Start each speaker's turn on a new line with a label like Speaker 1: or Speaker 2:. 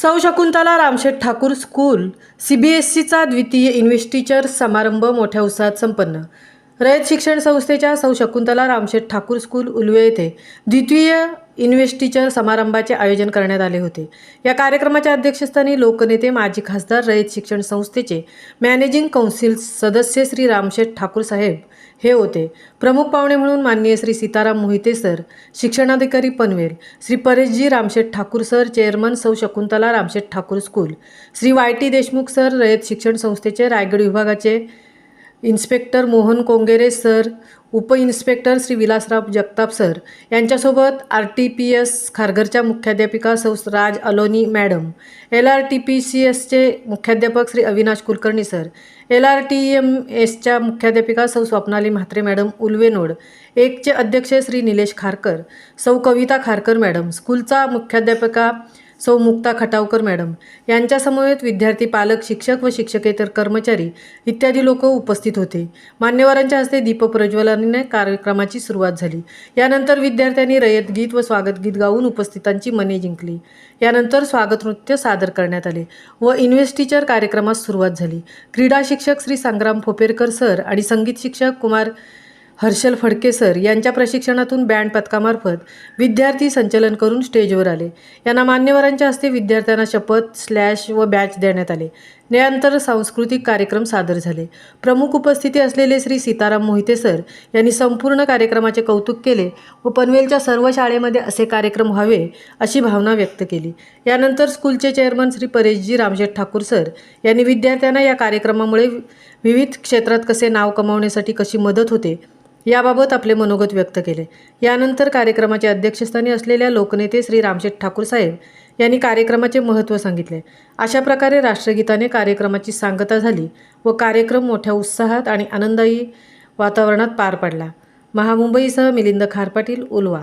Speaker 1: सौ शकुंतला रामशेठ ठाकूर स्कूल CBSEचा द्वितीय इन्व्हेस्टिचर समारंभ मोठ्या उत्साहात संपन्न। रयत शिक्षण संस्थेच्या सौ शकुंतला रामशेठ ठाकूर स्कूल उल्वे येथे द्वितीय इन्व्हेस्टिचर समारंभाचे आयोजन करण्यात आले होते। या कार्यक्रमाच्या अध्यक्षस्थानी लोकनेते माजी खासदार रयत शिक्षण संस्थेचे मॅनेजिंग काउन्सिल सदस्य श्री रामशेठ ठाकूर साहेब हे होते। प्रमुख पाहुणे म्हणून माननीय श्री सीताराम मोहिते सर, शिक्षणाधिकारी पनवेल, श्री परेशजी रामशेठ ठाकूर सर, चेअरमन सौ Shakuntala Ramsheth Thakur school, Shri YT Deshmukh sir, Rayat Shikshan संस्थेचे रायगड विभागाचे इन्स्पेक्टर मोहन कोंगेरे सर, उप इन्स्पेक्टर श्री विलासराव जगताप सर यांच्यासोबत RTPS खारघरच्या मुख्याध्यापिका सौ राज अलोनी मॅडम, LRTPCSचे मुख्याध्यापक श्री अविनाश कुलकर्णी सर, LRTMSच्या मुख्याध्यापिका सौ स्वप्नाली म्हात्रे मॅडम उल्वे नोड 1चे अध्यक्ष श्री निलेश खारकर, सौ कविता खारकर मॅडम, स्कूलचा मुख्याध्यापिका सौ मुक्ता खटावकर मॅडम यांच्यासमवेत विद्यार्थी, पालक, शिक्षक व शिक्षकेतर कर्मचारी इत्यादी लोक उपस्थित होते। मान्यवरांच्या हस्ते दीपप्रज्वलनाने कार्यक्रमाची सुरुवात झाली। यानंतर विद्यार्थ्यांनी रयत गीत व स्वागत गीत गाऊन उपस्थितांची मने जिंकली। यानंतर स्वागत नृत्य सादर करण्यात आले व इन्व्हेस्टिचर कार्यक्रमास सुरुवात झाली। क्रीडा शिक्षक श्री संग्राम फोपेरकर सर आणि संगीत शिक्षक कुमार हर्षल फडके सर यांच्या प्रशिक्षणातून बँड पथकामार्फत विद्यार्थी संचलन करून स्टेजवर आले। यांना मान्यवरांच्या हस्ते विद्यार्थ्यांना शपथ, स्लॅश व बॅच देण्यात आले। यानंतर सांस्कृतिक कार्यक्रम सादर झाले। प्रमुख उपस्थिती असलेले श्री सीताराम मोहिते सर यांनी संपूर्ण कार्यक्रमाचे कौतुक केले व पनवेलच्या सर्व शाळेमध्ये असे कार्यक्रम व्हावे अशी भावना व्यक्त केली। यानंतर स्कूलचे चेअरमन श्री परेशजी रामशेठ ठाकूर सर यांनी विद्यार्थ्यांना या कार्यक्रमामुळे विविध क्षेत्रात कसे नाव कमावण्यासाठी कशी मदत होते याबाबत आपले मनोगत व्यक्त केले। यानंतर कार्यक्रमाच्या अध्यक्षस्थानी असलेल्या लोकनेते श्री रामशेठ ठाकूर साहेब यांनी कार्यक्रमाचे महत्त्व सांगितले। अशा प्रकारे राष्ट्रगीताने कार्यक्रमाची सांगता झाली व कार्यक्रम मोठ्या उत्साहात आणि आनंददायी वातावरणात पार पडला। महामुंबईसह मिलिंद खारपाटील, उल्वा।